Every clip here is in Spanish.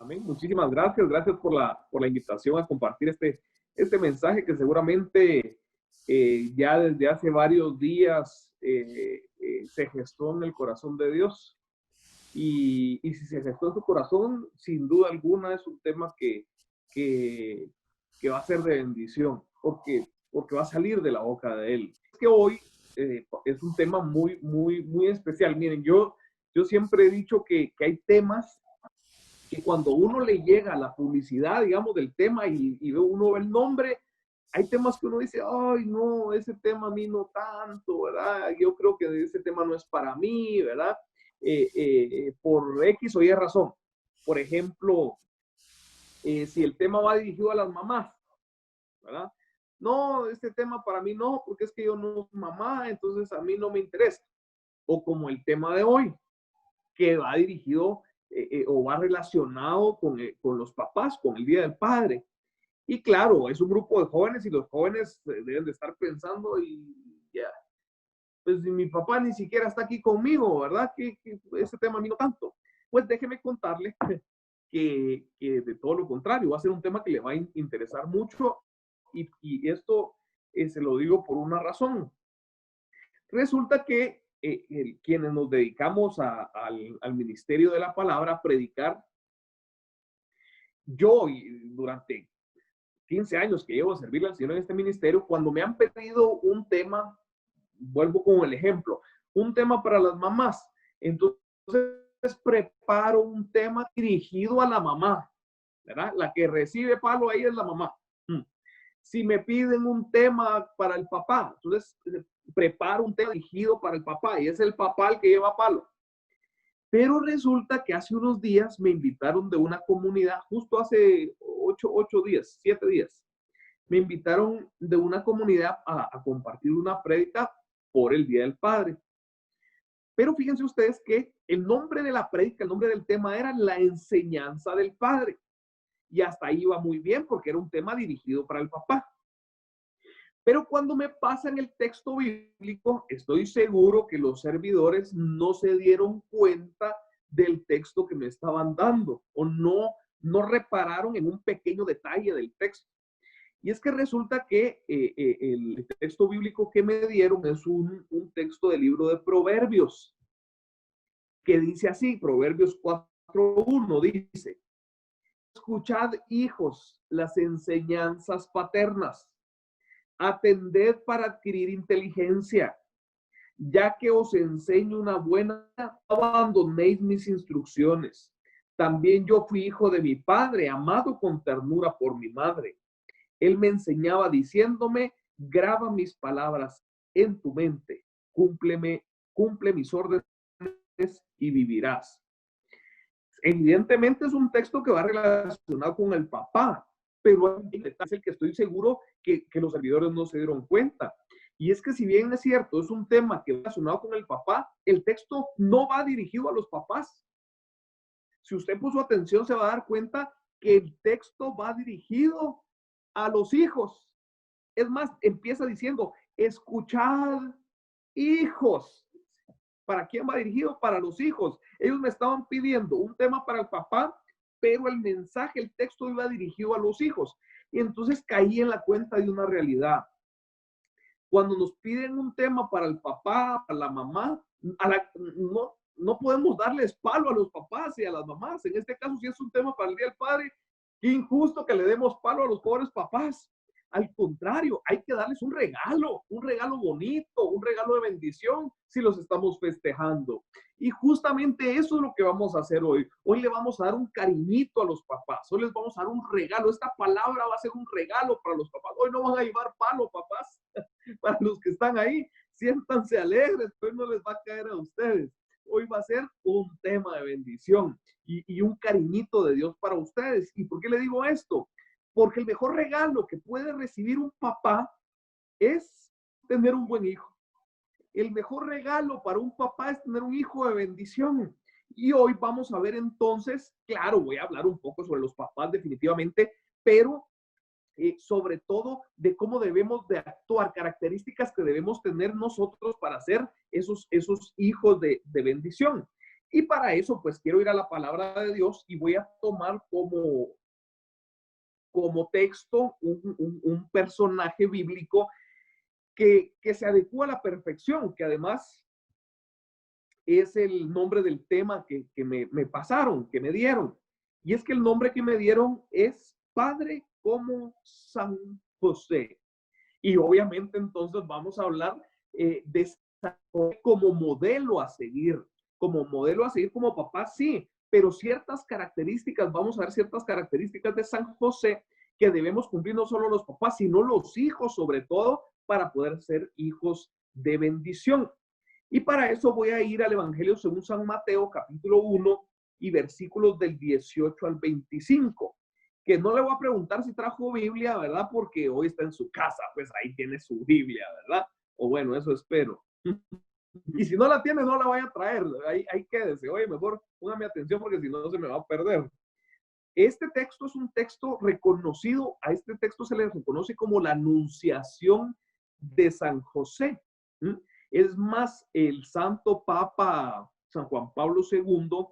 Amén. Muchísimas gracias. Gracias por la invitación a compartir este mensaje que seguramente ya desde hace varios días se gestó en el corazón de Dios. Y si se gestó en su corazón, sin duda alguna es un tema que, que va a ser de bendición, porque va a salir de la boca de Él. Es que hoy es un tema muy, muy, muy especial. Miren, yo siempre he dicho que hay temas que cuando uno le llega la publicidad, digamos, del tema y uno ve el nombre, hay temas que uno dice, ay, no, ese tema a mí no tanto, ¿verdad? Yo creo que ese tema no es para mí, ¿verdad? Por X o Y razón. Por ejemplo, si el tema va dirigido a las mamás, ¿verdad? No, este tema para mí no, porque es que yo no soy mamá, entonces a mí no me interesa. O como el tema de hoy, que va dirigido o va relacionado con los papás, con el Día del Padre. Y claro, es un grupo de jóvenes y los jóvenes deben de estar pensando y ya, pues mi papá ni siquiera está aquí conmigo, ¿verdad? Que ese tema a mí no tanto. Pues déjeme contarle que de todo lo contrario, va a ser un tema que le va a interesar mucho y esto se lo digo por una razón. Resulta que quienes nos dedicamos al ministerio de la palabra, a predicar, yo durante 15 años que llevo a servirle al Señor en este ministerio, cuando me han pedido un tema, vuelvo con el ejemplo, un tema para las mamás, entonces preparo un tema dirigido a la mamá, ¿verdad? La que recibe palo ahí es la mamá. Si me piden un tema para el papá, entonces preparo un tema dirigido para el papá y es el papá el que lleva palo. Pero resulta que hace unos días me invitaron de una comunidad, justo hace 8 días, 7 días, me invitaron de una comunidad a compartir una prédica por el Día del Padre. Pero fíjense ustedes que el nombre de la prédica, el nombre del tema era la enseñanza del Padre. Y hasta ahí iba muy bien porque era un tema dirigido para el papá. Pero cuando me pasan el texto bíblico, estoy seguro que los servidores no se dieron cuenta del texto que me estaban dando o no repararon en un pequeño detalle del texto. Y es que resulta que el texto bíblico que me dieron es un texto del libro de Proverbios, que dice así, Proverbios 4:1 dice, escuchad hijos las enseñanzas paternas, atended para adquirir inteligencia, ya que os enseño una buena, no abandonéis mis instrucciones. También yo fui hijo de mi padre, amado con ternura por mi madre. Él me enseñaba diciéndome, graba mis palabras en tu mente, cumple mis órdenes y vivirás. Evidentemente es un texto que va relacionado con el papá, pero es el que estoy seguro que los servidores no se dieron cuenta. Y es que si bien es cierto, es un tema que va relacionado con el papá, el texto no va dirigido a los papás. Si usted puso atención, se va a dar cuenta que el texto va dirigido a los hijos. Es más, empieza diciendo, escuchad, hijos. ¿Para quién va dirigido? Para los hijos. Ellos me estaban pidiendo un tema para el papá, pero el mensaje, el texto iba dirigido a los hijos. Y entonces caí en la cuenta de una realidad. Cuando nos piden un tema para el papá, para la mamá, no podemos darles palo a los papás y a las mamás. En este caso, si es un tema para el Día del Padre, qué injusto que le demos palo a los pobres papás. Al contrario, hay que darles un regalo bonito, un regalo de bendición si los estamos festejando. Y justamente eso es lo que vamos a hacer hoy. Hoy le vamos a dar un cariñito a los papás. Hoy les vamos a dar un regalo. Esta palabra va a ser un regalo para los papás. Hoy no van a llevar palo, papás. Para los que están ahí, siéntanse alegres, hoy no les va a caer a ustedes. Hoy va a ser un tema de bendición y un cariñito de Dios para ustedes. ¿Y por qué le digo esto? Porque el mejor regalo que puede recibir un papá es tener un buen hijo. El mejor regalo para un papá es tener un hijo de bendición. Y hoy vamos a ver entonces, claro, voy a hablar un poco sobre los papás definitivamente, pero sobre todo de cómo debemos de actuar, características que debemos tener nosotros para ser esos hijos de bendición. Y para eso, pues quiero ir a la palabra de Dios y voy a tomar como texto un personaje bíblico que se adecua a la perfección, que además es el nombre del tema que me pasaron, que me dieron. Y es que el nombre que me dieron es Padre como San José. Y obviamente entonces vamos a hablar de San José como modelo a seguir como papá, sí, pero ciertas características, vamos a ver ciertas características de San José que debemos cumplir no solo los papás, sino los hijos, sobre todo, para poder ser hijos de bendición. Y para eso voy a ir al Evangelio según San Mateo, capítulo 1 y versículos del 18 al 25, que no le voy a preguntar si trajo Biblia, ¿verdad? Porque hoy está en su casa, pues ahí tiene su Biblia, ¿verdad? O bueno, eso espero. Y si no la tiene, no la vaya a traer, ahí quédese. Oye, mejor póngame atención porque si no se me va a perder. Este texto es un texto reconocido, a este texto se le reconoce como la Anunciación de San José. ¿Mm? Es más, el Santo Papa San Juan Pablo II,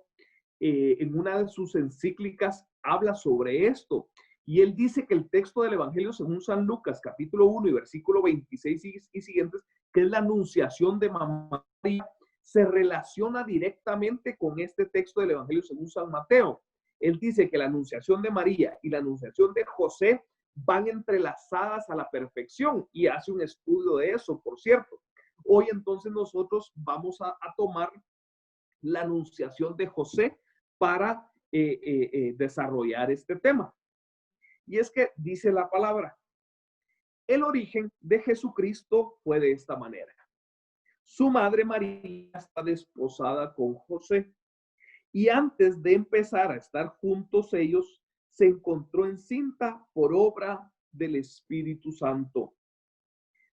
en una de sus encíclicas, habla sobre esto. Y él dice que el texto del Evangelio según San Lucas, capítulo 1 y versículo 26 y siguientes, que es la anunciación de María, se relaciona directamente con este texto del Evangelio según San Mateo. Él dice que la anunciación de María y la anunciación de José van entrelazadas a la perfección y hace un estudio de eso, por cierto. Hoy entonces nosotros vamos a tomar la anunciación de José para desarrollar este tema. Y es que dice la palabra, el origen de Jesucristo fue de esta manera. Su madre María está desposada con José y antes de empezar a estar juntos ellos, se encontró encinta por obra del Espíritu Santo.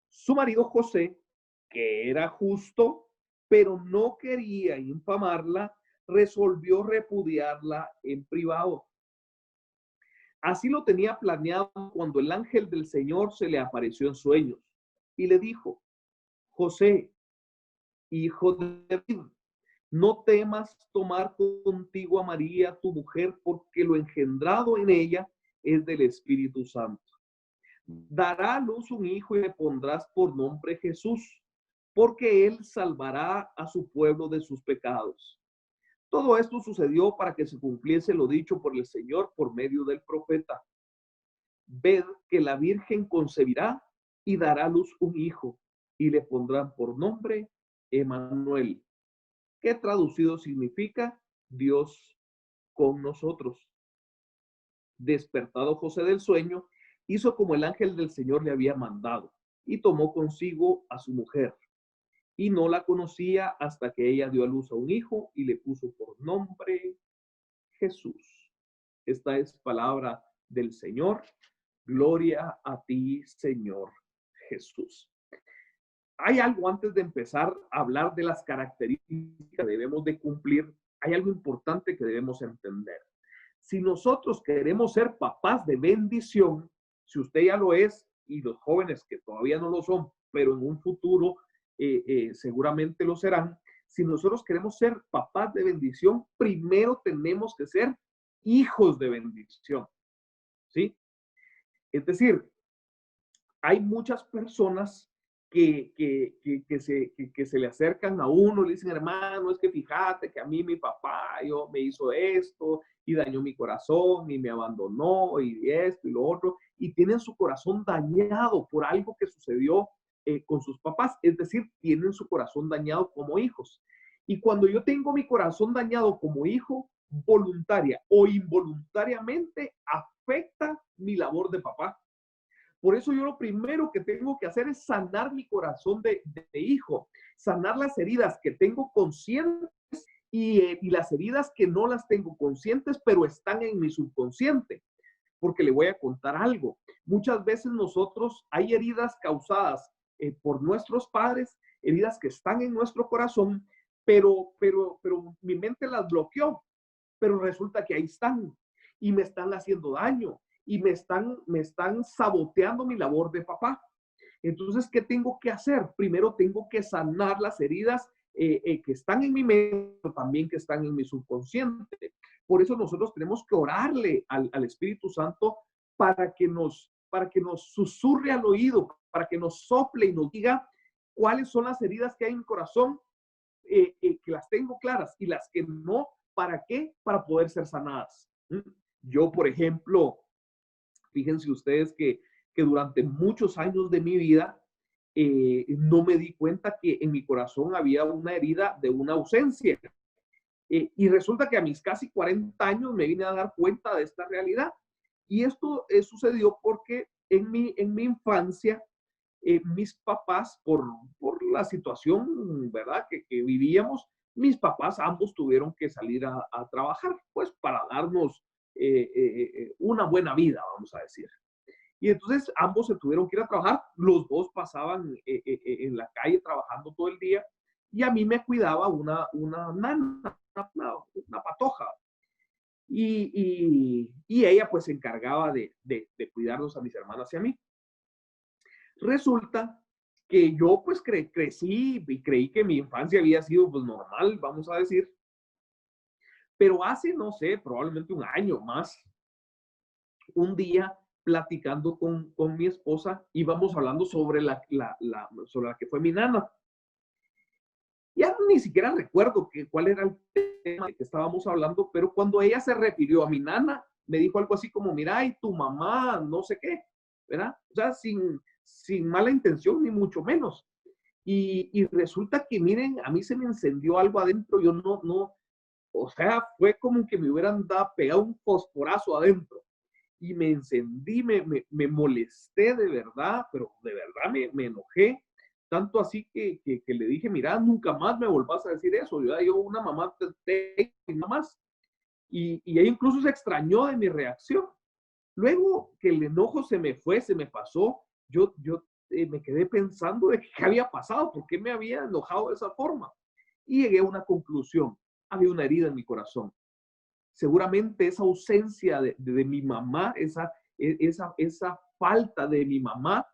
Su marido José, que era justo, pero no quería infamarla, resolvió repudiarla en privado. Así lo tenía planeado cuando el ángel del Señor se le apareció en sueños y le dijo, José, hijo de David, no temas tomar contigo a María, tu mujer, porque lo engendrado en ella es del Espíritu Santo. Dará a luz un hijo y le pondrás por nombre Jesús, porque él salvará a su pueblo de sus pecados. Todo esto sucedió para que se cumpliese lo dicho por el Señor por medio del profeta. Ved que la Virgen concebirá y dará a luz un hijo, y le pondrán por nombre Emmanuel, que traducido significa Dios con nosotros. Despertado José del sueño, hizo como el ángel del Señor le había mandado, y tomó consigo a su mujer, y no la conocía hasta que ella dio a luz a un hijo y le puso por nombre Jesús. Esta es palabra del Señor. Gloria a ti, Señor Jesús. Hay algo antes de empezar a hablar de las características que debemos de cumplir. Hay algo importante que debemos entender. Si nosotros queremos ser papás de bendición, si usted ya lo es y los jóvenes que todavía no lo son, pero en un futuro seguramente lo serán, si nosotros queremos ser papás de bendición, primero tenemos que ser hijos de bendición, ¿sí? Es decir, hay muchas personas que se le acercan a uno y le dicen, hermano, es que fíjate que a mí mi papá me hizo esto y dañó mi corazón y me abandonó y esto y lo otro, y tienen su corazón dañado por algo que sucedió con sus papás, es decir, tienen su corazón dañado como hijos. Y cuando yo tengo mi corazón dañado como hijo, voluntaria o involuntariamente afecta mi labor de papá. Por eso yo lo primero que tengo que hacer es sanar mi corazón de hijo, sanar las heridas que tengo conscientes y las heridas que no las tengo conscientes, pero están en mi subconsciente. Porque le voy a contar algo. Muchas veces nosotros hay heridas causadas por nuestros padres, heridas que están en nuestro corazón, pero mi mente las bloqueó, pero resulta que ahí están y me están haciendo daño y me están saboteando mi labor de papá. Entonces, ¿qué tengo que hacer? Primero tengo que sanar las heridas que están en mi mente, pero también que están en mi subconsciente. Por eso nosotros tenemos que orarle al Espíritu Santo para que nos susurre al oído, para que nos sople y nos diga cuáles son las heridas que hay en mi corazón, que las tengo claras, y las que no, ¿para qué? Para poder ser sanadas. Yo, por ejemplo, fíjense ustedes que durante muchos años de mi vida no me di cuenta que en mi corazón había una herida de una ausencia. Y resulta que a mis casi 40 años me vine a dar cuenta de esta realidad. Y esto sucedió porque en mi infancia, mis papás, por la situación, ¿verdad?, que vivíamos, mis papás ambos tuvieron que salir a trabajar, pues para darnos una buena vida, vamos a decir. Y entonces ambos se tuvieron que ir a trabajar, los dos pasaban en la calle trabajando todo el día, y a mí me cuidaba una nana, una patoja. Y ella pues se encargaba de cuidarnos a mis hermanas y a mí. Resulta que yo pues crecí y creí que mi infancia había sido pues normal, vamos a decir, pero hace, no sé, probablemente un año más, un día platicando con mi esposa, íbamos hablando sobre sobre la que fue mi nana. Ya ni siquiera recuerdo cuál era el tema de que estábamos hablando, pero cuando ella se refirió a mi nana, me dijo algo así como, mira, y tu mamá, no sé qué, ¿verdad? O sea, sin mala intención, ni mucho menos. Y resulta que, miren, a mí se me encendió algo adentro, yo no, o sea, fue como que me hubieran pegado un fosforazo adentro. Y me encendí, me molesté de verdad, pero de verdad me enojé. Tanto así que le dije, mira, nunca más me volvás a decir eso. Yo una mamá te más. Y ella incluso se extrañó de mi reacción. Luego que el enojo se me fue, se me pasó, yo me quedé pensando de qué había pasado, por qué me había enojado de esa forma. Y llegué a una conclusión. Había una herida en mi corazón. Seguramente esa ausencia de mi mamá, esa falta de mi mamá,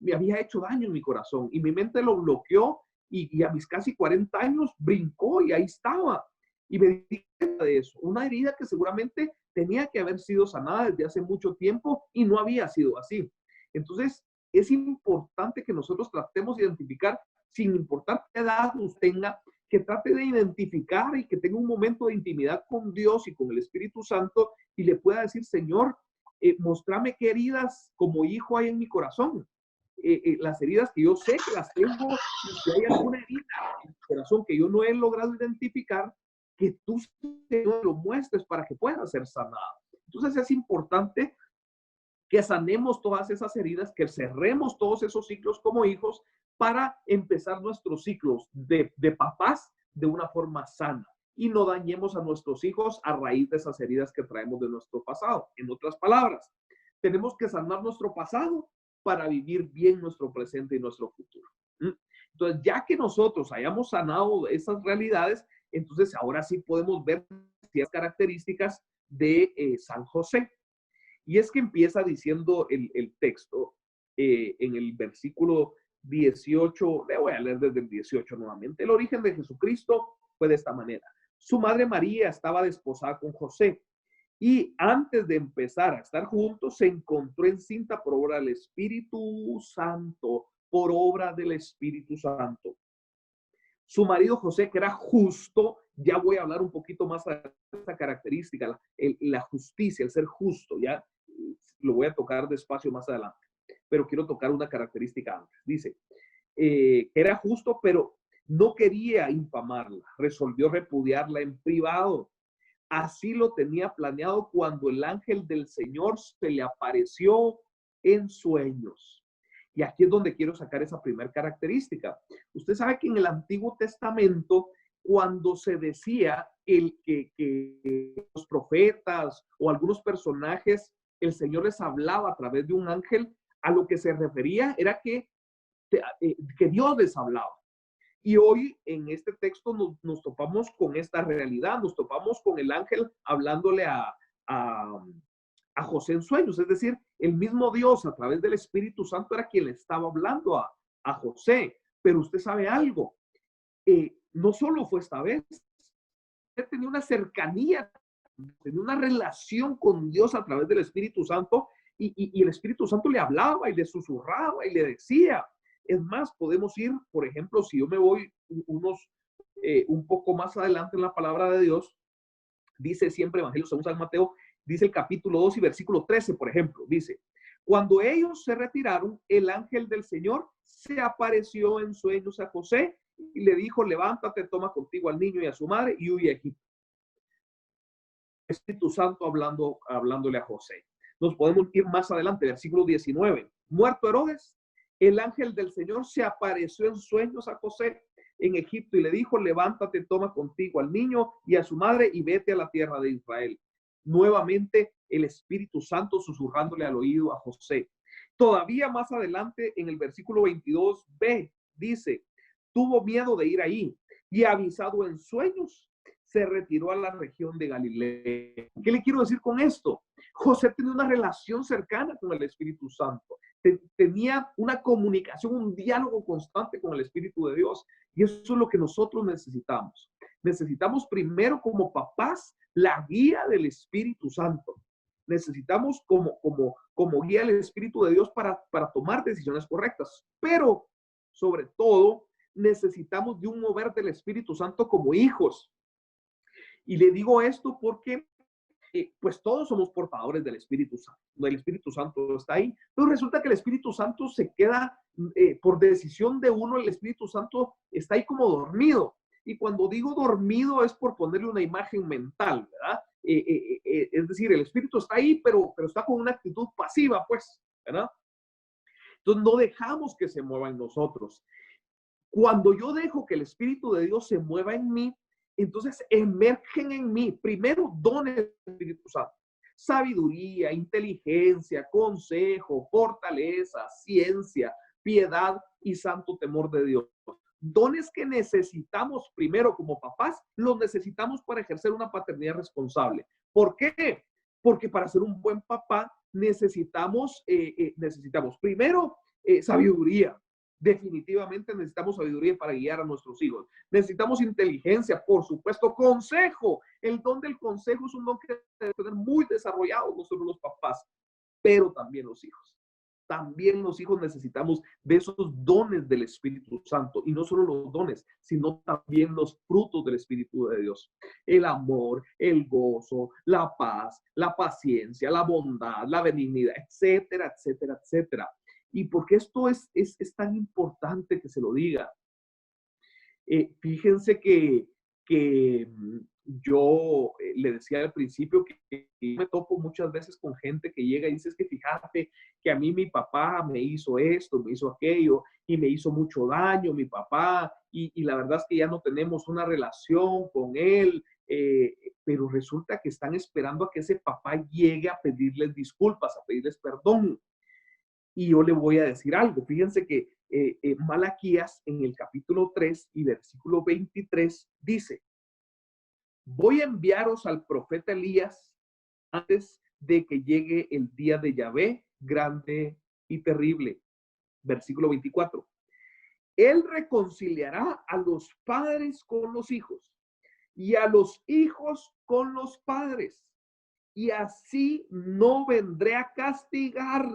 me había hecho daño en mi corazón y mi mente lo bloqueó y a mis casi 40 años brincó y ahí estaba. Y me di cuenta de eso, una herida que seguramente tenía que haber sido sanada desde hace mucho tiempo y no había sido así. Entonces, es importante que nosotros tratemos de identificar, sin importar qué edad usted tenga, que trate de identificar y que tenga un momento de intimidad con Dios y con el Espíritu Santo y le pueda decir, Señor, mostrame qué heridas como hijo hay en mi corazón. Las heridas que yo sé que las tengo, y si hay alguna herida en mi corazón que yo no he logrado identificar, que tú, Señor, lo muestres para que pueda ser sanada. Entonces es importante que sanemos todas esas heridas, que cerremos todos esos ciclos como hijos para empezar nuestros ciclos de papás de una forma sana y no dañemos a nuestros hijos a raíz de esas heridas que traemos de nuestro pasado. En otras palabras, tenemos que sanar nuestro pasado para vivir bien nuestro presente y nuestro futuro. Entonces, ya que nosotros hayamos sanado esas realidades, entonces ahora sí podemos ver ciertas características de San José. Y es que empieza diciendo el texto en el versículo 18, le voy a leer desde el 18 nuevamente. El origen de Jesucristo fue de esta manera. Su madre María estaba desposada con José y antes de empezar a estar juntos se encontró encinta por obra del Espíritu Santo, por obra del Espíritu Santo. Su marido José, que era justo, ya voy a hablar un poquito más de esta característica, la justicia, el ser justo, ya lo voy a tocar despacio más adelante, pero quiero tocar una característica antes. Dice, que era justo, pero no quería infamarla, resolvió repudiarla en privado. Así lo tenía planeado cuando el ángel del Señor se le apareció en sueños. Y aquí es donde quiero sacar esa primera característica. Usted sabe que en el Antiguo Testamento, cuando se decía que los profetas o algunos personajes, el Señor les hablaba a través de un ángel, a lo que se refería era que Dios les hablaba. Y hoy en este texto nos topamos con esta realidad, nos topamos con el ángel hablándole a José en sueños, es decir, el mismo Dios a través del Espíritu Santo era quien le estaba hablando a José. Pero usted sabe algo, no solo fue esta vez, él tenía una cercanía, tenía una relación con Dios a través del Espíritu Santo y el Espíritu Santo le hablaba y le susurraba y le decía. Es más, podemos ir, por ejemplo, si yo me voy un poco más adelante en la palabra de Dios, dice siempre Evangelio según San Mateo, dice el capítulo 2 y versículo 13, por ejemplo, dice, cuando ellos se retiraron, el ángel del Señor se apareció en sueños a José y le dijo, levántate, toma contigo al niño y a su madre y huye a Egipto. Espíritu Santo hablándole a José. Nos podemos ir más adelante, versículo 19. Muerto Herodes, el ángel del Señor se apareció en sueños a José en Egipto y le dijo, levántate, toma contigo al niño y a su madre y vete a la tierra de Israel. Nuevamente el Espíritu Santo susurrándole al oído a José. Todavía más adelante en el versículo 22b dice, tuvo miedo de ir ahí y avisado en sueños se retiró a la región de Galilea. ¿Qué le quiero decir con esto? José tenía una relación cercana con el Espíritu Santo. Tenía una comunicación, un diálogo constante con el Espíritu de Dios. Y eso es lo que nosotros necesitamos. Necesitamos primero como papás la guía del Espíritu Santo. Necesitamos como guía el Espíritu de Dios para tomar decisiones correctas. Pero, sobre todo, necesitamos de un mover del Espíritu Santo como hijos. Y le digo esto porque pues todos somos portadores del Espíritu Santo. El Espíritu Santo está ahí, pero resulta que el Espíritu Santo se queda por decisión de uno, el Espíritu Santo está ahí como dormido. Y cuando digo dormido es por ponerle una imagen mental, ¿verdad? Es decir, el Espíritu está ahí, pero está con una actitud pasiva, pues, ¿verdad? Entonces no dejamos que se mueva en nosotros. Cuando yo dejo que el Espíritu de Dios se mueva en mí, entonces emergen en mí primero dones del Espíritu Santo. Sabiduría, inteligencia, consejo, fortaleza, ciencia, piedad y santo temor de Dios. Dones que necesitamos primero como papás, los necesitamos para ejercer una paternidad responsable. ¿Por qué? Porque para ser un buen papá necesitamos primero sabiduría. Definitivamente necesitamos sabiduría para guiar a nuestros hijos. Necesitamos inteligencia, por supuesto, consejo. El don del consejo es un don que debe tener muy desarrollado, no solo los papás, pero también los hijos. También los hijos necesitamos de esos dones del Espíritu Santo, y no solo los dones, sino también los frutos del Espíritu de Dios. El amor, el gozo, la paz, la paciencia, la bondad, la benignidad, etcétera, etcétera, etcétera. ¿Y por qué esto es tan importante que se lo diga? Fíjense que yo le decía al principio que me topo muchas veces con gente que llega y dice, es que fíjate que a mí mi papá me hizo esto, me hizo aquello y me hizo mucho daño mi papá y la verdad es que ya no tenemos una relación con él, pero resulta que están esperando a que ese papá llegue a pedirles disculpas, a pedirles perdón. Y yo le voy a decir algo. Fíjense que Malaquías en el capítulo 3 y versículo 23 dice, voy a enviaros al profeta Elías antes de que llegue el día de Yahvé grande y terrible. Versículo 24. Él reconciliará a los padres con los hijos y a los hijos con los padres. Y así no vendré a castigar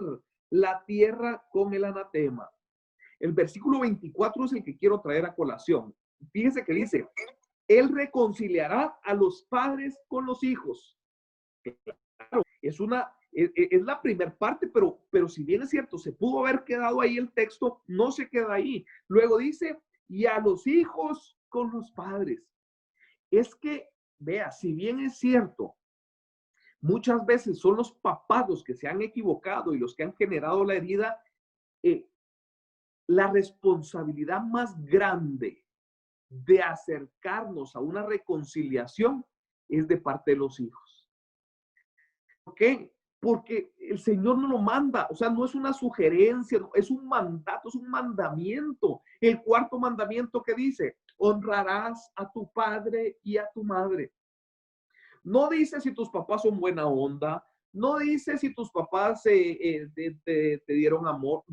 la tierra con el anatema. El versículo 24 es el que quiero traer a colación. Fíjense que dice, él reconciliará a los padres con los hijos. Claro, es la primera parte, pero si bien es cierto, se pudo haber quedado ahí el texto, no se queda ahí. Luego dice, y a los hijos con los padres. Es que, vea, si bien es cierto, muchas veces son los papás los que se han equivocado y los que han generado la herida, la responsabilidad más grande de acercarnos a una reconciliación es de parte de los hijos. ¿Por qué? Porque el Señor no lo manda, o sea, no es una sugerencia, es un mandato, es un mandamiento. El cuarto mandamiento que dice, honrarás a tu padre y a tu madre. No dice si tus papás son buena onda, no dice si tus papás te dieron amor.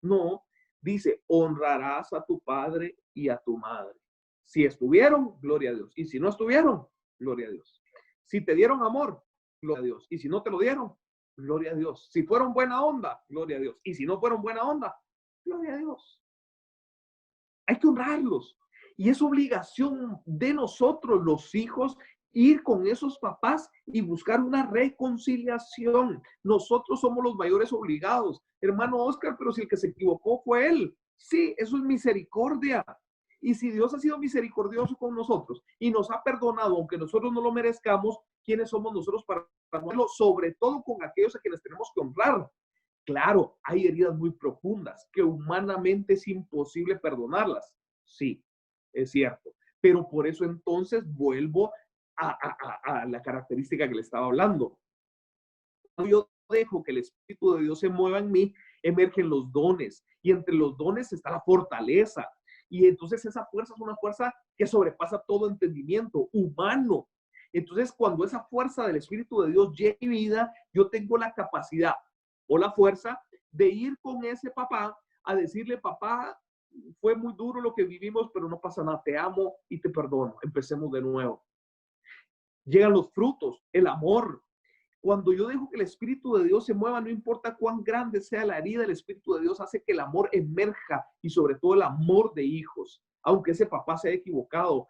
No. Dice, honrarás a tu padre y a tu madre. Si estuvieron, gloria a Dios. Y si no estuvieron, gloria a Dios. Si te dieron amor, gloria a Dios. Y si no te lo dieron, gloria a Dios. Si fueron buena onda, gloria a Dios. Y si no fueron buena onda, gloria a Dios. Hay que honrarlos. Y es obligación de nosotros, los hijos, ir con esos papás y buscar una reconciliación. Nosotros somos los mayores obligados. Hermano Oscar, pero si el que se equivocó fue él. Sí, eso es misericordia. Y si Dios ha sido misericordioso con nosotros y nos ha perdonado, aunque nosotros no lo merezcamos, ¿quiénes somos nosotros para hacerlo? Sobre todo con aquellos a quienes tenemos que honrar. Claro, hay heridas muy profundas que humanamente es imposible perdonarlas. Sí, es cierto. Pero por eso entonces vuelvo a la característica que le estaba hablando. Cuando yo dejo que el Espíritu de Dios se mueva en mí, emergen los dones. Y entre los dones está la fortaleza. Y entonces esa fuerza es una fuerza que sobrepasa todo entendimiento humano. Entonces, cuando esa fuerza del Espíritu de Dios llega a mi vida, yo tengo la capacidad o la fuerza de ir con ese papá a decirle, papá, fue muy duro lo que vivimos, pero no pasa nada, te amo y te perdono, empecemos de nuevo. Llegan los frutos, el amor. Cuando yo dejo que el Espíritu de Dios se mueva, no importa cuán grande sea la herida, el Espíritu de Dios hace que el amor emerja y sobre todo el amor de hijos. Aunque ese papá se haya equivocado,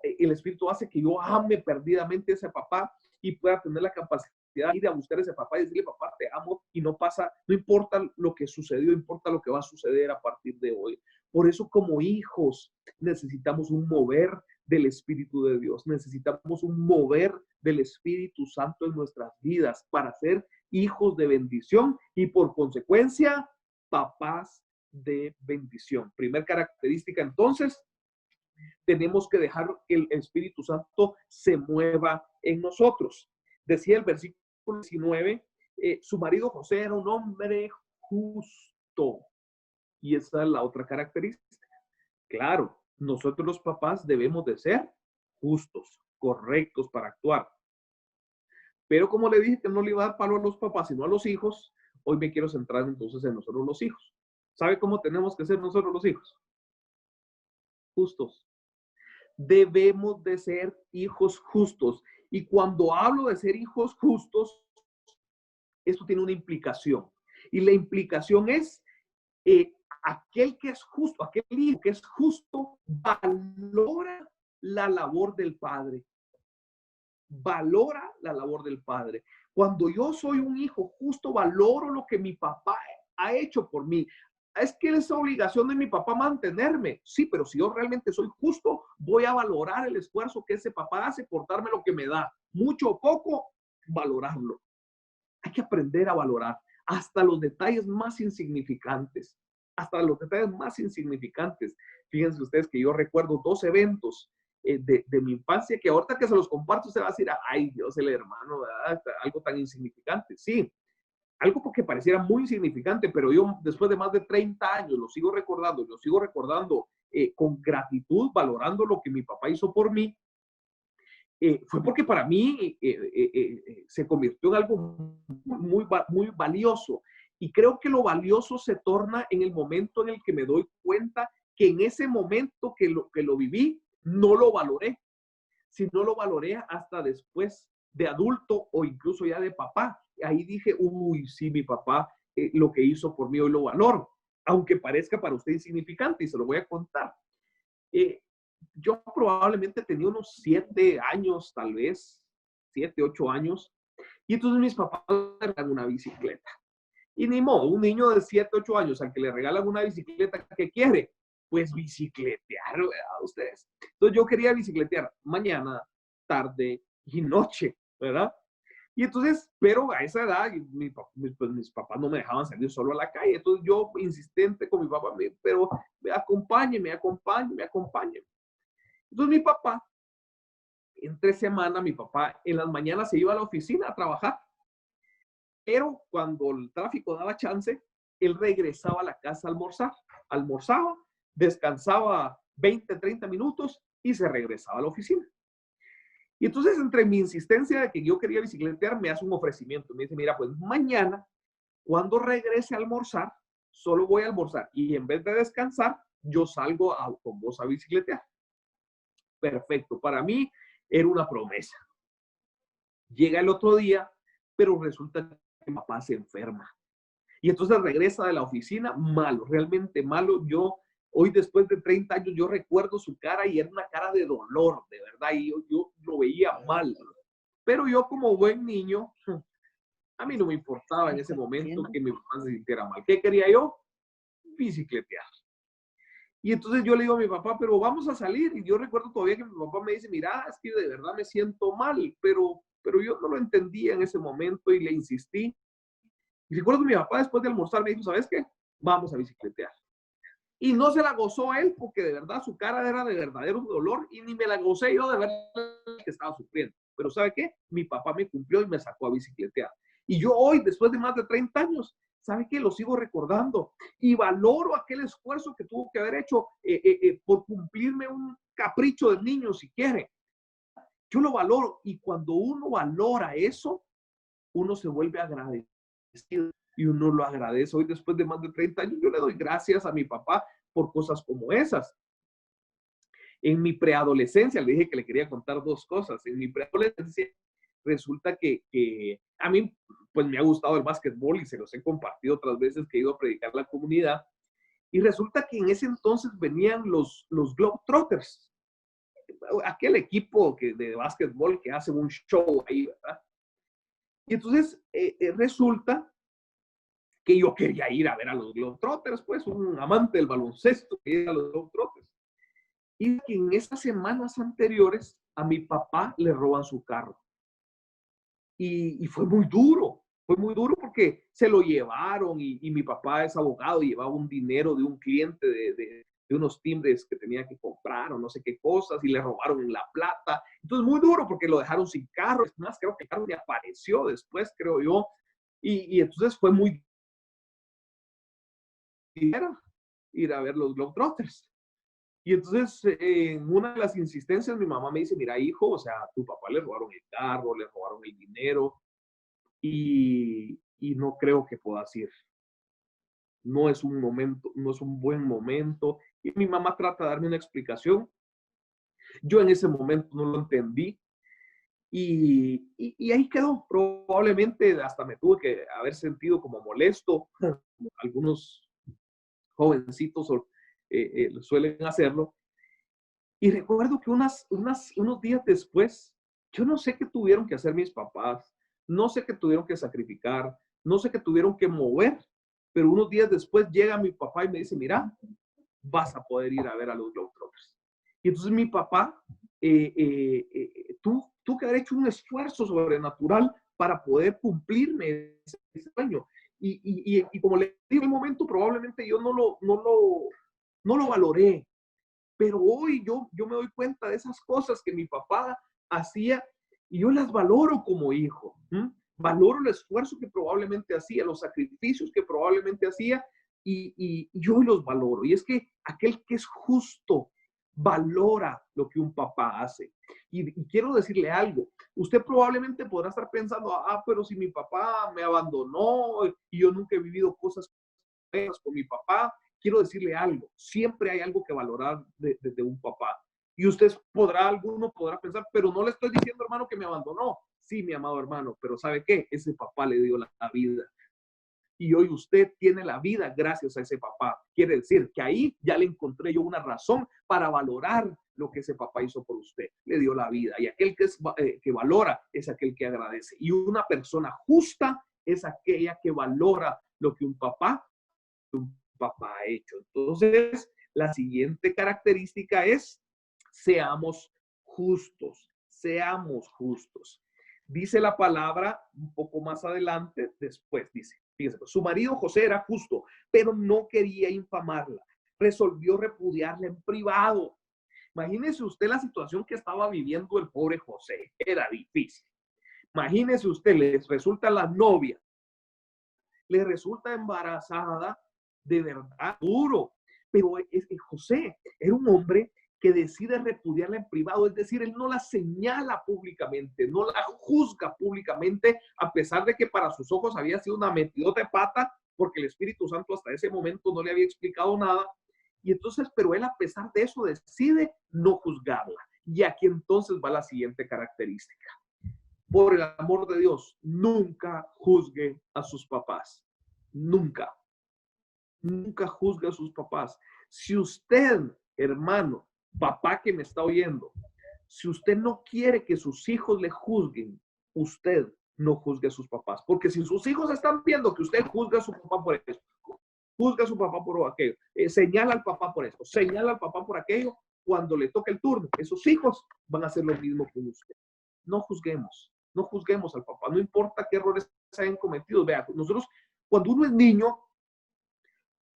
el Espíritu hace que yo ame perdidamente a ese papá y pueda tener la capacidad de ir a buscar a ese papá y decirle, papá, te amo, y no pasa, no importa lo que sucedió, importa lo que va a suceder a partir de hoy. Por eso, como hijos, necesitamos un mover del Espíritu de Dios. Necesitamos un mover del Espíritu Santo en nuestras vidas para ser hijos de bendición y por consecuencia, papás de bendición. Primer característica, entonces, tenemos que dejar que el Espíritu Santo se mueva en nosotros. Decía el versículo 19, su marido José era un hombre justo. Y esa es la otra característica. Claro, nosotros los papás debemos de ser justos, correctos para actuar. Pero como le dije que no le iba a dar palo a los papás, sino a los hijos, hoy me quiero centrar entonces en nosotros los hijos. ¿Sabe cómo tenemos que ser nosotros los hijos? Justos. Debemos de ser hijos justos. Y cuando hablo de ser hijos justos, esto tiene una implicación. Y la implicación es aquel que es justo, aquel hijo que es justo, valora la labor del padre. Valora la labor del padre. Cuando yo soy un hijo justo, valoro lo que mi papá ha hecho por mí. Es que es obligación de mi papá mantenerme. Sí, pero si yo realmente soy justo, voy a valorar el esfuerzo que ese papá hace por darme lo que me da. Mucho o poco, valorarlo. Hay que aprender a valorar hasta los detalles más insignificantes. Hasta los detalles más insignificantes. Fíjense ustedes que yo recuerdo 2 eventos de mi infancia que ahorita que se los comparto se va a decir, ay Dios, el hermano, ¿verdad? Algo tan insignificante. Sí, algo porque pareciera muy insignificante, pero yo después de más de 30 años lo sigo recordando con gratitud, valorando lo que mi papá hizo por mí. Fue porque para mí se convirtió en algo muy valioso. Y creo que lo valioso se torna en el momento en el que me doy cuenta que en ese momento que lo viví, no lo valoré. Si no lo valoré hasta después de adulto o incluso ya de papá. Ahí dije, uy, sí, mi papá lo que hizo por mí hoy lo valoro. Aunque parezca para usted insignificante y se lo voy a contar. Yo probablemente tenía unos 7 años, tal vez, 7, 8 años. Y entonces mis papás me regalan una bicicleta. Y ni modo, un niño de 7, 8 años al que le regalan una bicicleta, ¿qué quiere? Pues bicicletear, ¿verdad? Ustedes. Entonces yo quería bicicletear mañana, tarde y noche, ¿verdad? Y entonces, pero a esa edad, pues mis papás no me dejaban salir solo a la calle. Entonces yo, insistente con mi papá, pero acompáñeme. Entonces mi papá, entre semana, mi papá en las mañanas se iba a la oficina a trabajar, pero cuando el tráfico daba chance, él regresaba a la casa a almorzar. Almorzaba, descansaba 20, 30 minutos y se regresaba a la oficina. Y entonces, entre mi insistencia de que yo quería bicicletear, me hace un ofrecimiento. Me dice, mira, pues mañana, cuando regrese a almorzar, solo voy a almorzar y en vez de descansar, yo salgo con vos a bicicletear. Perfecto, para mí era una promesa. Llega el otro día, pero resulta que mi papá se enferma. Y entonces regresa de la oficina malo, realmente malo. Yo, hoy después de 30 años, yo recuerdo su cara y era una cara de dolor, de verdad, y yo lo veía mal. Pero yo como buen niño, a mí no me importaba en ese momento que mi papá se sintiera mal. ¿Qué quería yo? Bicicletear. Y entonces yo le digo a mi papá, pero vamos a salir. Y yo recuerdo todavía que mi papá me dice, mira, es que de verdad me siento mal, pero yo no lo entendía en ese momento y le insistí. Y recuerdo que mi papá después de almorzar me dijo, ¿sabes qué? Vamos a bicicletear. Y no se la gozó él porque de verdad su cara era de verdadero dolor y ni me la gocé yo de ver que estaba sufriendo. Pero ¿sabe qué? Mi papá me cumplió y me sacó a bicicletear. Y yo hoy, después de más de 30 años, ¿sabe qué? Lo sigo recordando y valoro aquel esfuerzo que tuvo que haber hecho por cumplirme un capricho del niño, si quiere. Yo lo valoro y cuando uno valora eso, uno se vuelve agradecido y uno lo agradece. Hoy, después de más de 30 años, yo le doy gracias a mi papá por cosas como esas. En mi preadolescencia, le dije que le quería contar dos cosas. En mi preadolescencia, resulta que a mí, pues me ha gustado el básquetbol y se los he compartido otras veces que he ido a predicar a la comunidad. Y resulta que en ese entonces venían los Globetrotters, aquel equipo de básquetbol que hace un show ahí, ¿verdad? Y entonces resulta que yo quería ir a ver a los Globetrotters, pues un amante del baloncesto, quería ir a los Globetrotters. Y que en esas semanas anteriores a mi papá le roban su carro. Y fue muy duro porque se lo llevaron y mi papá es abogado y llevaba un dinero de un cliente de unos timbres que tenía que comprar o no sé qué cosas y le robaron la plata. Entonces muy duro porque lo dejaron sin carro. Es más, creo que el carro ni apareció después, creo yo. Y entonces fue muy dinero ir a ver los Globetrotters. Y entonces, en una de las insistencias, mi mamá me dice, mira, hijo, o sea, a tu papá le robaron el carro, le robaron el dinero y no creo que puedas ir. No es un momento, no es un buen momento. Y mi mamá trata de darme una explicación. Yo en ese momento no lo entendí y ahí quedó. Probablemente hasta me tuve que haber sentido como molesto. Algunos jovencitos suelen hacerlo. Y recuerdo que unos días después, yo no sé qué tuvieron que hacer mis papás, no sé qué tuvieron que sacrificar, no sé qué tuvieron que mover, pero unos días después llega mi papá y me dice, mira, vas a poder ir a ver a los Globetrotters. Y entonces mi papá tuvo que haber hecho un esfuerzo sobrenatural para poder cumplirme ese sueño. Y como le digo, en el momento probablemente yo no lo valoré, pero hoy yo me doy cuenta de esas cosas que mi papá hacía y yo las valoro como hijo. Valoro el esfuerzo que probablemente hacía, los sacrificios que probablemente hacía y yo los valoro. Y es que aquel que es justo valora lo que un papá hace. Y quiero decirle algo. Usted probablemente podrá estar pensando, pero si mi papá me abandonó y yo nunca he vivido cosas con mi papá, quiero decirle algo, siempre hay algo que valorar de un papá. Y alguno podrá pensar, pero no le estoy diciendo, hermano, que me abandonó. Sí, mi amado hermano, pero ¿sabe qué? Ese papá le dio la vida. Y hoy usted tiene la vida gracias a ese papá. Quiere decir que ahí ya le encontré yo una razón para valorar lo que ese papá hizo por usted. Le dio la vida. Y aquel que valora es aquel que agradece. Y una persona justa es aquella que valora lo que un papá ha hecho. Entonces, la siguiente característica es seamos justos, seamos justos. Dice la palabra un poco más adelante, después dice, fíjese, su marido José era justo, pero no quería infamarla. Resolvió repudiarla en privado. Imagínese usted la situación que estaba viviendo el pobre José. Era difícil. Imagínese usted, les resulta la novia, le resulta embarazada, de verdad duro. Pero José era un hombre que decide repudiarla en privado, es decir, él no la señala públicamente, no la juzga públicamente, a pesar de que para sus ojos había sido una metidota de pata, porque el Espíritu Santo hasta ese momento no le había explicado nada. Y entonces, pero él a pesar de eso decide no juzgarla. Y aquí entonces va la siguiente característica. Por el amor de Dios, nunca juzgue a sus papás. Nunca. Nunca juzgue a sus papás. Si usted, hermano, papá que me está oyendo, si usted no quiere que sus hijos le juzguen, usted no juzgue a sus papás. Porque si sus hijos están viendo que usted juzga a su papá por eso, juzga a su papá por aquello, señala al papá por esto, señala al papá por aquello, cuando le toque el turno, esos hijos van a hacer lo mismo con usted. No juzguemos, no juzguemos al papá, no importa qué errores se hayan cometido. Vea, nosotros, cuando uno es niño,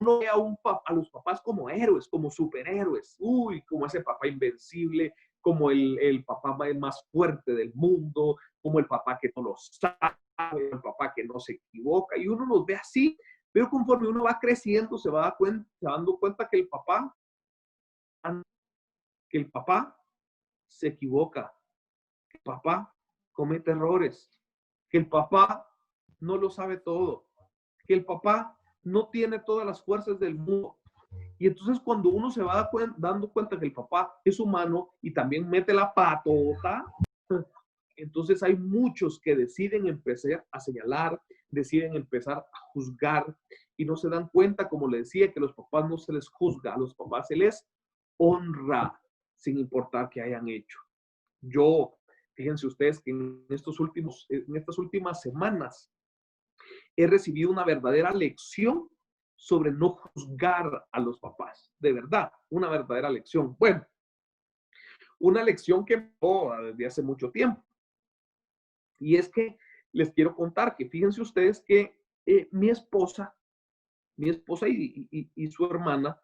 uno ve a los papás como héroes, como superhéroes. Uy, como ese papá invencible, como el papá más fuerte del mundo, como el papá que no lo sabe, el papá que no se equivoca. Y uno los ve así, pero conforme uno va creciendo, se va dando cuenta que el papá se equivoca, que el papá comete errores, que el papá no lo sabe todo, que el papá no tiene todas las fuerzas del mundo. Y entonces cuando uno se va dando cuenta que el papá es humano y también mete la patota, entonces hay muchos que deciden empezar a señalar, deciden empezar a juzgar y no se dan cuenta, como le decía, que a los papás no se les juzga, a los papás se les honra sin importar qué hayan hecho. Yo, fíjense ustedes que en estas últimas semanas he recibido una verdadera lección sobre no juzgar a los papás. De verdad, una verdadera lección. Bueno, una lección que me desde hace mucho tiempo. Y es que les quiero contar que fíjense ustedes que mi esposa y su hermana,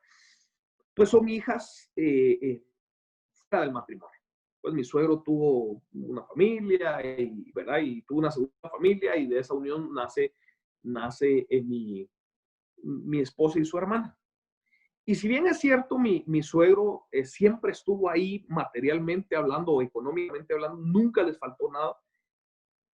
pues son hijas fuera del matrimonio. Pues mi suegro tuvo una familia, ¿verdad? Y tuvo una segunda familia y de esa unión nace mi esposa y su hermana. Y si bien es cierto, mi suegro siempre estuvo ahí materialmente hablando o económicamente hablando, nunca les faltó nada,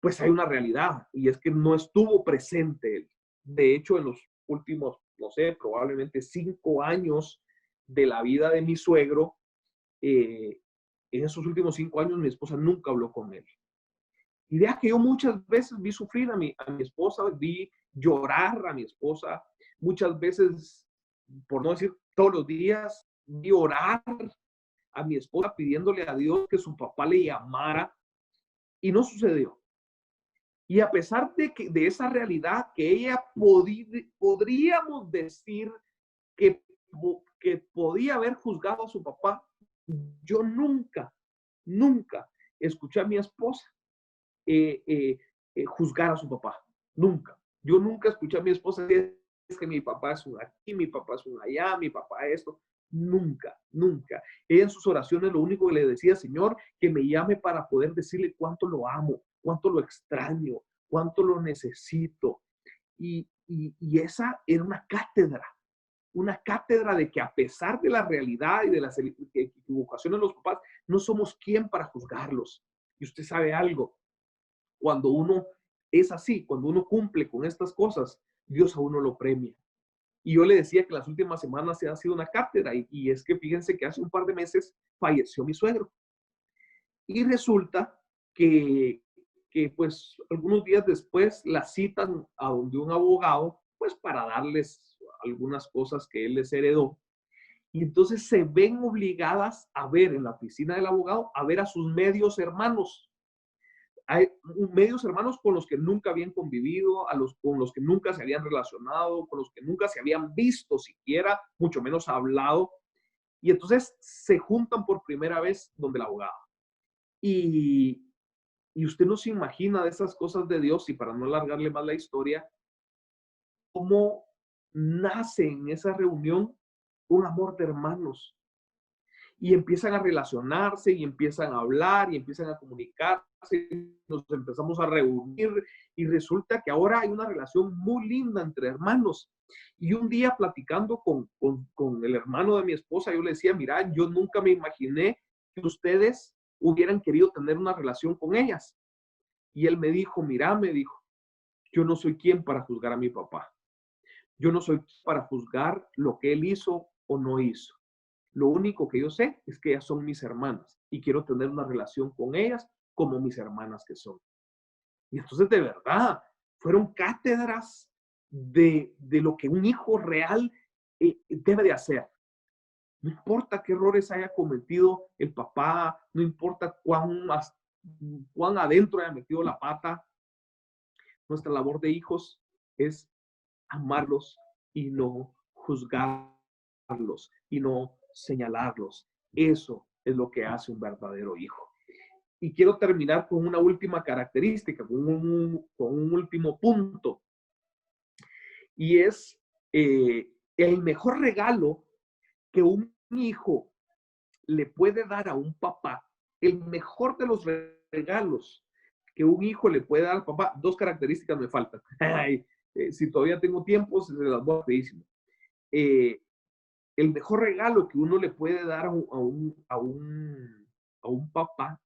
pues hay una realidad y es que no estuvo presente él. De hecho, en los últimos, no sé, probablemente 5 años de la vida de mi suegro, en esos últimos 5 años mi esposa nunca habló con él. Y vea que yo muchas veces vi sufrir a mi esposa, vi llorar a mi esposa, muchas veces, por no decir todos los días, vi orar a mi esposa pidiéndole a Dios que su papá le llamara y no sucedió. Y a pesar de esa realidad que ella podríamos decir que podía haber juzgado a su papá, yo nunca escuché a mi esposa juzgar a su papá. Nunca. Yo nunca escuché a mi esposa decir es que mi papá es un aquí, mi papá es un allá, mi papá esto. Nunca. Ella en sus oraciones lo único que le decía, Señor, que me llame para poder decirle cuánto lo amo, cuánto lo extraño, cuánto lo necesito. Y esa era una cátedra de que a pesar de la realidad y de las equivocaciones de los papás, no somos quien para juzgarlos. Y usted sabe algo, cuando uno es así, cuando uno cumple con estas cosas, Dios a uno lo premia. Y yo le decía que las últimas semanas se ha sido una cátedra y es que fíjense que hace un par de meses falleció mi suegro. Y resulta que pues algunos días después la citan a donde un abogado, pues para darles algunas cosas que él les heredó. Y entonces se ven obligadas a ver en la oficina del abogado, a ver a sus medios hermanos. Hay medios hermanos con los que nunca habían convivido, con los que nunca se habían relacionado, con los que nunca se habían visto siquiera, mucho menos hablado. Y entonces se juntan por primera vez donde el abogado. Y usted no se imagina de esas cosas de Dios, y para no alargarle más la historia, cómo nace en esa reunión un amor de hermanos. Y empiezan a relacionarse y empiezan a hablar y empiezan a comunicarse, nos empezamos a reunir y resulta que ahora hay una relación muy linda entre hermanos. Y un día platicando con el hermano de mi esposa, yo le decía, mira, yo nunca me imaginé que ustedes hubieran querido tener una relación con ellas. Y él me dijo, mira, me dijo, yo no soy quien para juzgar a mi papá. Yo no soy para juzgar lo que él hizo o no hizo. Lo único que yo sé es que ellas son mis hermanas y quiero tener una relación con ellas como mis hermanas que son. Y entonces, de verdad, fueron cátedras de lo que un hijo real debe de hacer. No importa qué errores haya cometido el papá, no importa cuán adentro haya metido la pata, nuestra labor de hijos es amarlos y no juzgarlos y no señalarlos. Eso es lo que hace un verdadero hijo. Y quiero terminar con una última característica, con un último punto. Y es el mejor regalo que un hijo le puede dar a un papá, el mejor de los regalos que un hijo le puede dar al papá. Dos características me faltan. Ay, si todavía tengo tiempo, se las voy a rapidísimo. El mejor regalo que uno le puede dar a un papá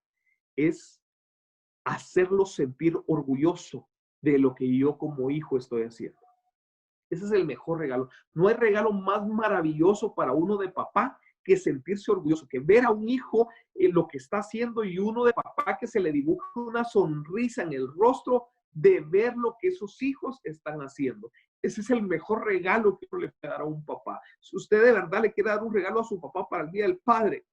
es hacerlo sentir orgulloso de lo que yo como hijo estoy haciendo. Ese es el mejor regalo. No hay regalo más maravilloso para uno de papá que sentirse orgulloso, que ver a un hijo en lo que está haciendo y uno de papá que se le dibuja una sonrisa en el rostro de ver lo que esos hijos están haciendo. Ese es el mejor regalo que uno le puede dar a un papá. Si usted de verdad le quiere dar un regalo a su papá para el Día del Padre,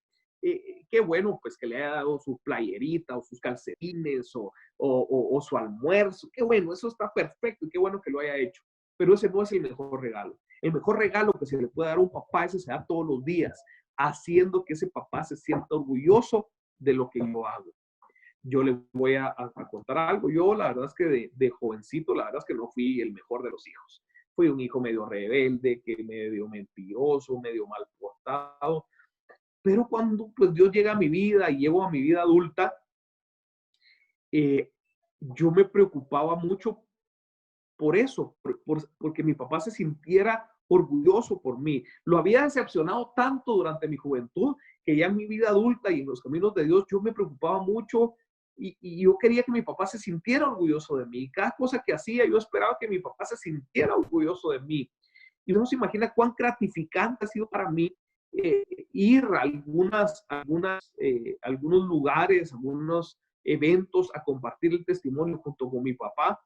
qué bueno, pues que le haya dado su playerita o sus calcetines o su almuerzo. Qué bueno, eso está perfecto y qué bueno que lo haya hecho. Pero ese no es el mejor regalo. El mejor regalo que se le puede dar a un papá, ese se da todos los días, haciendo que ese papá se sienta orgulloso de lo que yo hago. Yo le voy a contar algo. Yo, la verdad es que de jovencito, la verdad es que no fui el mejor de los hijos. Fui un hijo medio rebelde, que medio mentiroso, medio mal portado. Pero cuando pues Dios llega a mi vida y llego a mi vida adulta, yo me preocupaba mucho por eso, porque mi papá se sintiera orgulloso por mí. Lo había decepcionado tanto durante mi juventud que ya en mi vida adulta y en los caminos de Dios yo me preocupaba mucho y yo quería que mi papá se sintiera orgulloso de mí. Cada cosa que hacía yo esperaba que mi papá se sintiera orgulloso de mí. Y uno se imagina cuán gratificante ha sido para mí ir a algunos lugares, algunos eventos a compartir el testimonio junto con mi papá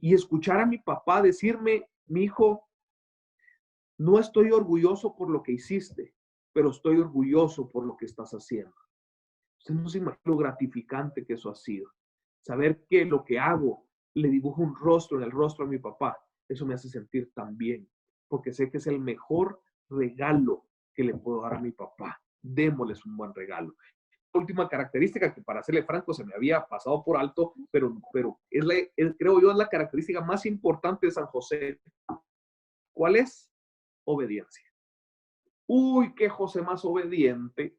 y escuchar a mi papá decirme, mi hijo, no estoy orgulloso por lo que hiciste, pero estoy orgulloso por lo que estás haciendo. Usted no se imagina lo gratificante que eso ha sido. Saber que lo que hago le dibujo un rostro en el rostro a mi papá, eso me hace sentir tan bien, porque sé que es el mejor regalo que le puedo dar a mi papá. Démosles un buen regalo. Última característica que, para serle franco, se me había pasado por alto, pero creo yo es la característica más importante de San José. ¿Cuál es? Obediencia. Uy, qué José más obediente.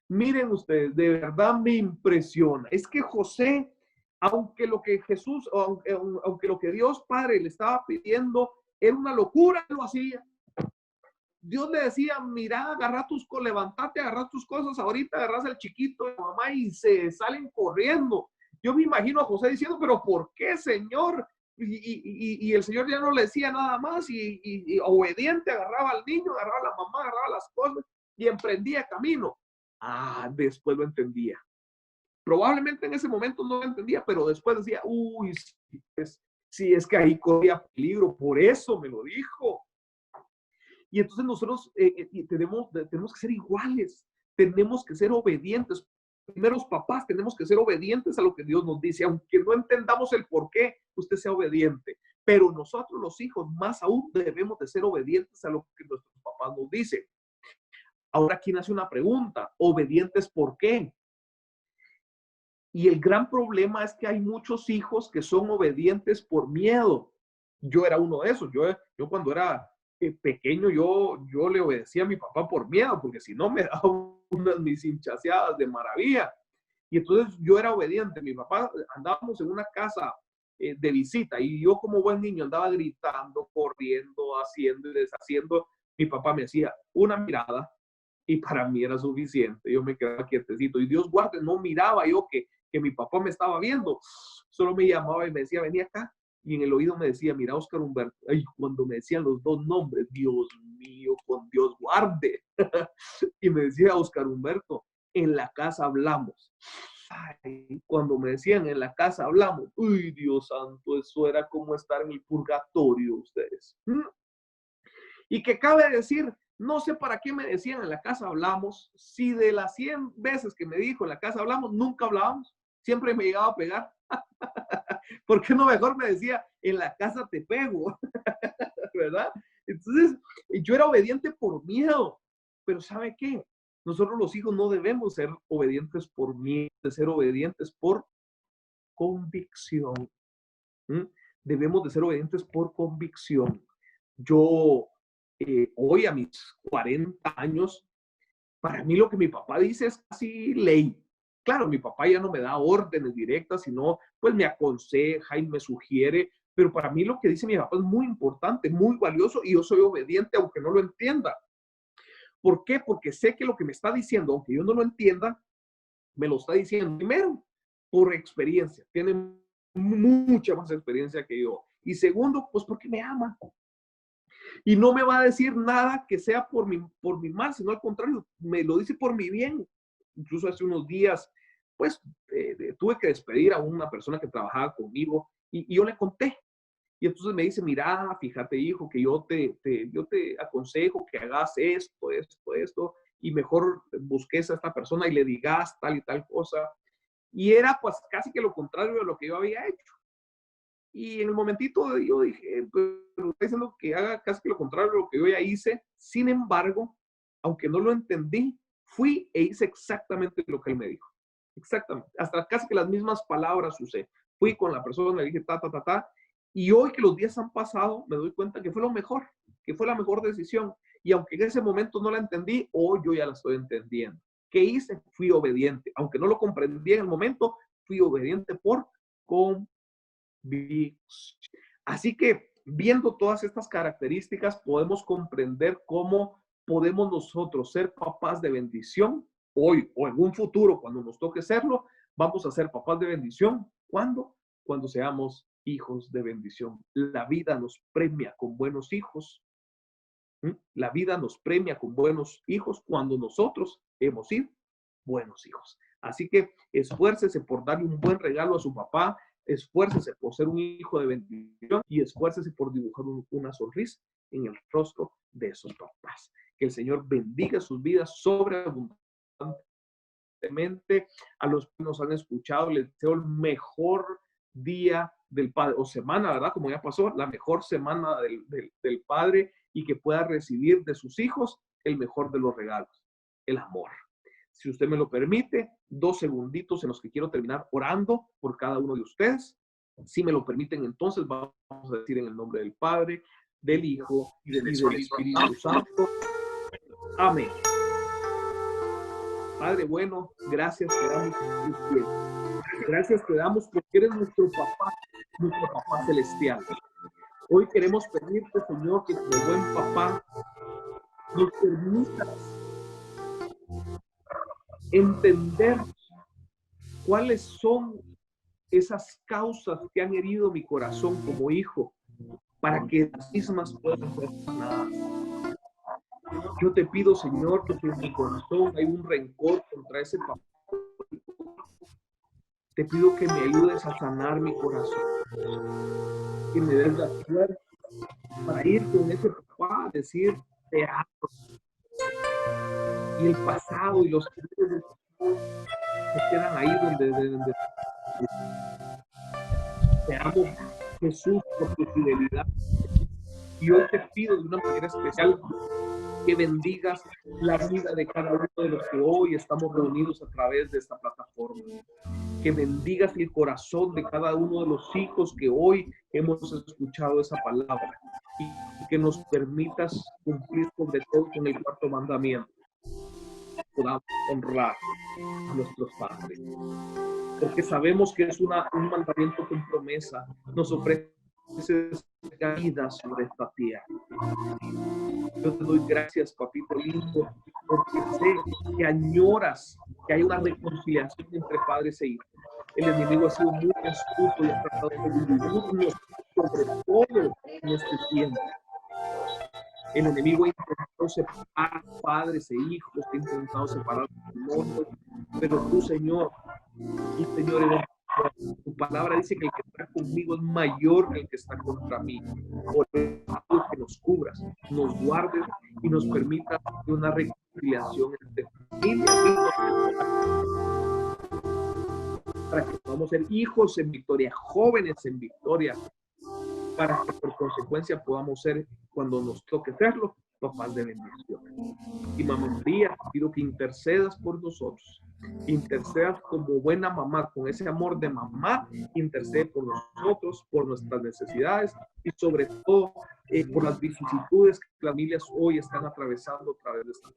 Miren ustedes, de verdad me impresiona. Es que José, aunque lo que Jesús, aunque lo que Dios Padre le estaba pidiendo era una locura, lo hacía. Dios le decía, mira, levantate, agarra tus cosas, ahorita agarras al chiquito de mamá y se salen corriendo. Yo me imagino a José diciendo, pero ¿por qué, Señor? Y el Señor ya no le decía nada más y obediente agarraba al niño, agarraba a la mamá, agarraba las cosas y emprendía camino. Después lo entendía. Probablemente en ese momento no lo entendía, pero después decía, uy, sí, es que ahí corría peligro, por eso me lo dijo. Y entonces nosotros tenemos que ser iguales, tenemos que ser obedientes. Primero los papás tenemos que ser obedientes a lo que Dios nos dice, aunque no entendamos el por qué, usted sea obediente. Pero nosotros los hijos más aún debemos de ser obedientes a lo que nuestros papás nos dicen. Ahora aquí nace una pregunta, ¿obedientes por qué? Y el gran problema es que hay muchos hijos que son obedientes por miedo. Yo era uno de esos. Yo cuando era pequeño, yo le obedecía a mi papá por miedo, porque si no me daba unas mis hinchaseadas de maravilla. Y entonces yo era obediente. Mi papá, andábamos en una casa de visita y yo como buen niño andaba gritando, corriendo, haciendo y deshaciendo. Mi papá me hacía una mirada y para mí era suficiente. Yo me quedaba quietecito y Dios guarde, no miraba yo que mi papá me estaba viendo. Solo me llamaba y me decía, vení acá. y en el oído me decía, mira, Oscar Humberto. Ay, cuando me decían los dos nombres, Dios mío, con Dios guarde. Y me decía, Oscar Humberto, en la casa hablamos. Ay, cuando me decían en la casa hablamos, uy, Dios santo, eso era como estar en el purgatorio ustedes. Y que cabe decir, no sé para qué me decían en la casa hablamos, si de las 100 veces que me dijo en la casa hablamos, nunca hablábamos, siempre me llegaba a pegar. ¿Por qué no mejor me decía, en la casa te pego? ¿Verdad? Entonces, yo era obediente por miedo, pero ¿sabe qué? Nosotros los hijos no debemos ser obedientes por miedo, de ser obedientes por convicción. ¿Mm? Debemos de ser obedientes por convicción. Yo, hoy a mis 40 años, para mí lo que mi papá dice es casi ley. Claro, mi papá ya no me da órdenes directas, sino pues me aconseja y me sugiere, pero para mí lo que dice mi papá es muy importante, muy valioso y yo soy obediente aunque no lo entienda. ¿Por qué? Porque sé que lo que me está diciendo, aunque yo no lo entienda, me lo está diciendo primero por experiencia. Tiene mucha más experiencia que yo. Y segundo, pues porque me ama. Y no me va a decir nada que sea por mi mal, sino al contrario, me lo dice por mi bien. Incluso hace unos días, pues, tuve que despedir a una persona que trabajaba conmigo y yo le conté. Y entonces me dice, mira, fíjate, hijo, que yo te aconsejo que hagas esto, y mejor busques a esta persona y le digas tal y tal cosa. Y era pues casi que lo contrario de lo que yo había hecho. Y en el momentito yo dije, pero está diciendo que haga casi que lo contrario de lo que yo ya hice. Sin embargo, aunque no lo entendí, fui e hice exactamente lo que él me dijo. Exactamente. Hasta casi que las mismas palabras usé. Fui con la persona, le dije ta. Y hoy que los días han pasado, me doy cuenta que fue lo mejor, que fue la mejor decisión. Y aunque en ese momento no la entendí, hoy yo ya la estoy entendiendo. ¿Qué hice? Fui obediente. Aunque no lo comprendí en el momento, fui obediente por convicción. Así que viendo todas estas características, podemos comprender cómo podemos nosotros ser papás de bendición hoy o en un futuro, cuando nos toque serlo, vamos a ser papás de bendición. ¿Cuándo? Cuando seamos hijos de bendición. La vida nos premia con buenos hijos. La vida nos premia con buenos hijos cuando nosotros hemos sido buenos hijos. Así que esfuércese por darle un buen regalo a su papá, esfuércese por ser un hijo de bendición y esfuércese por dibujar una sonrisa en el rostro de esos papás. Que el Señor bendiga sus vidas sobreabundantemente. A los que nos han escuchado, les deseo el mejor día del Padre, o semana, ¿verdad? Como ya pasó, la mejor semana del Padre, y que pueda recibir de sus hijos el mejor de los regalos, el amor. Si usted me lo permite, 2 segunditos en los que quiero terminar orando por cada uno de ustedes. Si me lo permiten, entonces vamos a decir en el nombre del Padre, del Hijo y del Espíritu Santo. Amén. Padre bueno, gracias te damos. Gracias te damos porque eres nuestro papá celestial. Hoy queremos pedirte, Señor, que como buen papá nos permitas entender cuáles son esas causas que han herido mi corazón como hijo, para que las mismas puedan ser sanadas. Yo te pido, Señor, que si en mi corazón hay un rencor contra ese papá, te pido que me ayudes a sanar mi corazón, que me des la fuerza para ir con ese papá a decir te amo. Y el pasado y los errores se quedan ahí donde deben de estar. Te amo, Jesús, por tu fidelidad. Y hoy te pido de una manera especial que bendigas la vida de cada uno de los que hoy estamos reunidos a través de esta plataforma. Que bendigas el corazón de cada uno de los hijos que hoy hemos escuchado esa palabra. Y que nos permitas cumplir sobre todo con el 4º mandamiento. Podamos honrar a nuestros padres. Porque sabemos que es un mandamiento con promesa. Nos ofrece vida sobre esta tierra. Yo te doy gracias, papito lindo, porque sé que añoras que hay una reconciliación entre padres e hijos. El enemigo ha sido muy astuto y ha tratado de dividirnos sobre todo en este tiempo. El enemigo ha intentado separar padres e hijos, ha intentado separar matrimonios, pero tú, Señor, eres tu palabra dice que el que está conmigo es mayor que el que está contra mí. Por eso que nos cubras, nos guardes y nos permitas una reconciliación entre familias, para que podamos ser hijos en victoria, jóvenes en victoria, para que por consecuencia podamos ser, cuando nos toque serlo, papás de bendición. Y mamá María, pido que intercedas por nosotros, intercedas como buena mamá, con ese amor de mamá, intercede por nosotros, por nuestras necesidades y sobre todo por las vicisitudes que las familias hoy están atravesando a través de esta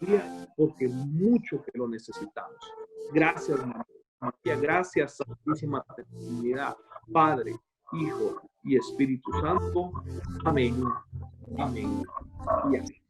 pandemia, porque mucho que lo necesitamos. Gracias, mamá María, gracias, Santísima Trinidad, Padre, Hijo y Espíritu Santo. Amén. Amén. Y amén.